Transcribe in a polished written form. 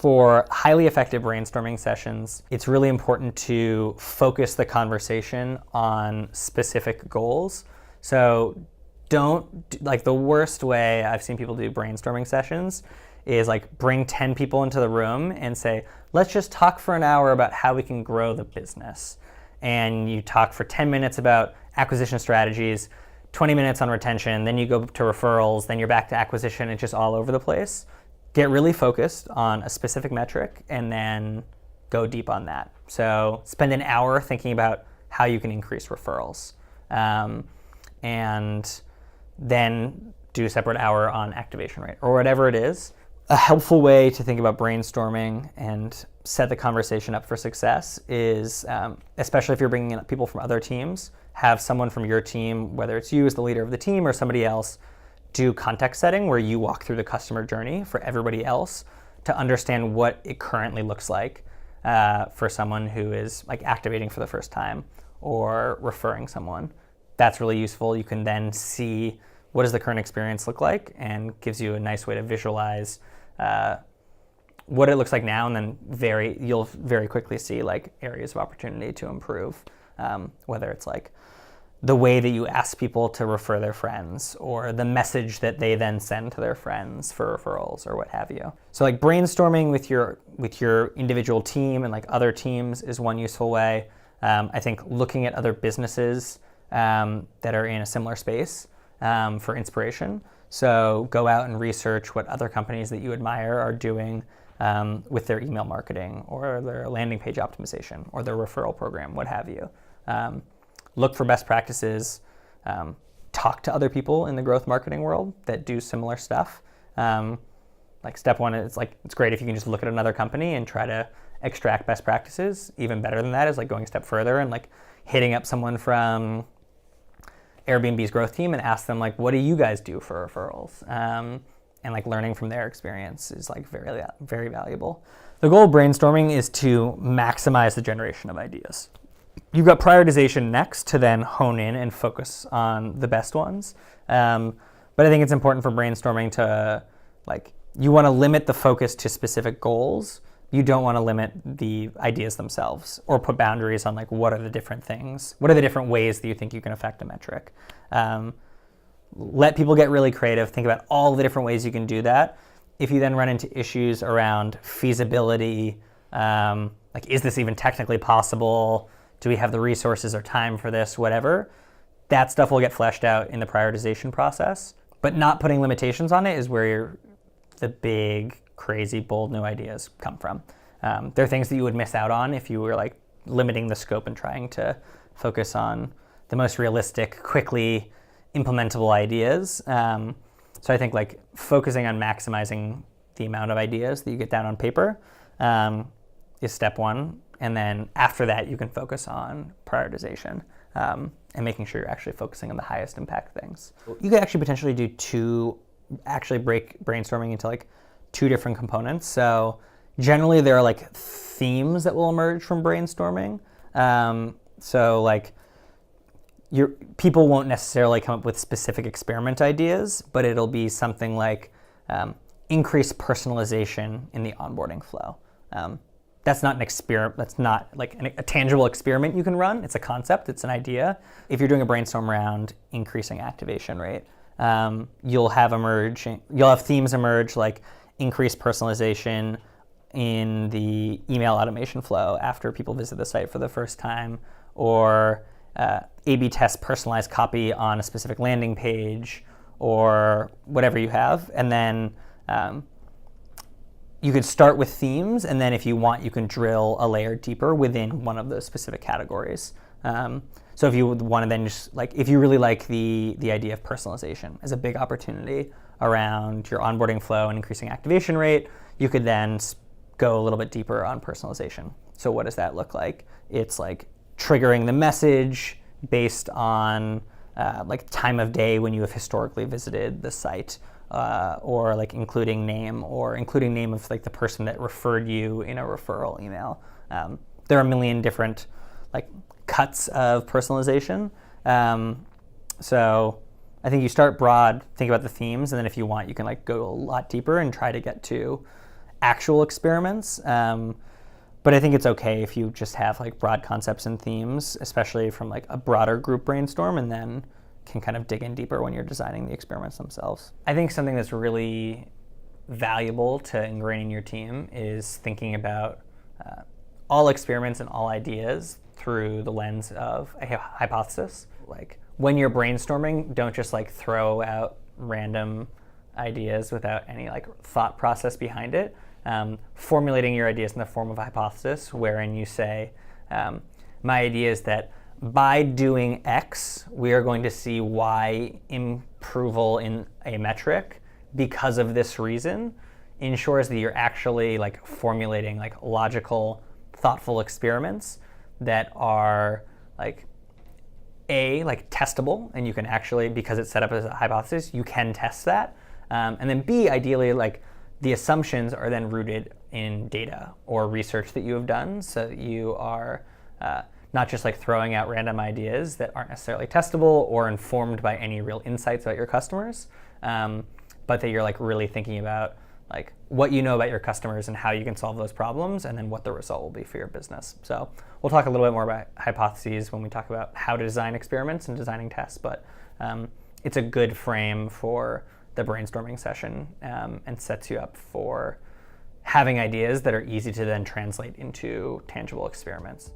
For highly effective brainstorming sessions, it's really important to focus the conversation on specific goals. So the worst way I've seen people do brainstorming sessions is like bring 10 people into the room and say, let's just talk for an hour about how we can grow the business. And you talk for 10 minutes about acquisition strategies, 20 minutes on retention, then you go to referrals, then you're back to acquisition. It's just all over the place. Get really focused on a specific metric and then go deep on that. So spend an hour thinking about how you can increase referrals. And then do a separate hour on activation rate or whatever it is. A helpful way to think about brainstorming and set the conversation up for success is, especially if you're bringing in people from other teams, have someone from your team, whether it's you as the leader of the team or somebody else, do context setting where you walk through the customer journey for everybody else to understand what it currently looks like for someone who is like activating for the first time or referring someone. That's really useful. You can then see what does the current experience look like and gives you a nice way to visualize what it looks like now, and then you'll very quickly see like areas of opportunity to improve, whether it's like the way that you ask people to refer their friends or the message that they then send to their friends for referrals or what have you. So like brainstorming with your individual team and like other teams is one useful way. I think looking at other businesses that are in a similar space for inspiration. So go out and research what other companies that you admire are doing with their email marketing or their landing page optimization or their referral program, what have you. Look for best practices, talk to other people in the growth marketing world that do similar stuff. Like step one, it's great if you can just look at another company and try to extract best practices. Even better than that is like going a step further and like hitting up someone from Airbnb's growth team and ask them like, what do you guys do for referrals? And like learning from their experience is like very, very valuable. The goal of brainstorming is to maximize the generation of ideas. You've got prioritization next to then hone in and focus on the best ones. But I think it's important for brainstorming to you want to limit the focus to specific goals. You don't want to limit the ideas themselves or put boundaries on what are the different things, what are the different ways that you think you can affect a metric. Let people get really creative, think about all the different ways you can do that. If you then run into issues around feasibility, is this even technically possible? Do we have the resources or time for this, whatever? That stuff will get fleshed out in the prioritization process. But not putting limitations on it is where the big, crazy, bold new ideas come from. There are things that you would miss out on if you were limiting the scope and trying to focus on the most realistic, quickly implementable ideas. So I think focusing on maximizing the amount of ideas that you get down on paper is step one. And then after that, you can focus on prioritization and making sure you're actually focusing on the highest impact things. You could actually potentially break brainstorming into two different components. So generally there are themes that will emerge from brainstorming. Your people won't necessarily come up with specific experiment ideas, but it'll be something like increased personalization in the onboarding flow. That's not an experiment. That's not a tangible experiment you can run. It's a concept. It's an idea. If you're doing a brainstorm around increasing activation rate, you'll have themes emerge like increased personalization in the email automation flow after people visit the site for the first time, or A/B test personalized copy on a specific landing page, or whatever you have, and then you could start with themes, and then if you want, you can drill a layer deeper within one of those specific categories. So if you would want to then just if you really like the idea of personalization as a big opportunity around your onboarding flow and increasing activation rate, you could then go a little bit deeper on personalization. So what does that look like? It's triggering the message based on time of day when you have historically visited the site. Or including name of the person that referred you in a referral email. There are a million different cuts of personalization. So I think you start broad, think about the themes, and then if you want, you can go a lot deeper and try to get to actual experiments. But I think it's okay if you just have like broad concepts and themes, especially from like a broader group brainstorm, and then can kind of dig in deeper when you're designing the experiments themselves. I think something that's really valuable to ingraining your team is thinking about all experiments and all ideas through the lens of a hypothesis. Like when you're brainstorming, don't just like throw out random ideas without any like thought process behind it. Formulating your ideas in the form of a hypothesis, wherein you say, my idea is that by doing X, we are going to see Y improval in a metric because of this reason, ensures that you're actually like formulating like logical, thoughtful experiments that are like testable, and you can actually, because it's set up as a hypothesis, you can test that. And then B, ideally, like the assumptions are then rooted in data or research that you have done, so that you are not just like throwing out random ideas that aren't necessarily testable or informed by any real insights about your customers, but that you're like really thinking about like what you know about your customers and how you can solve those problems, and then what the result will be for your business. So we'll talk a little bit more about hypotheses when we talk about how to design experiments and designing tests, but it's a good frame for the brainstorming session, and sets you up for having ideas that are easy to then translate into tangible experiments.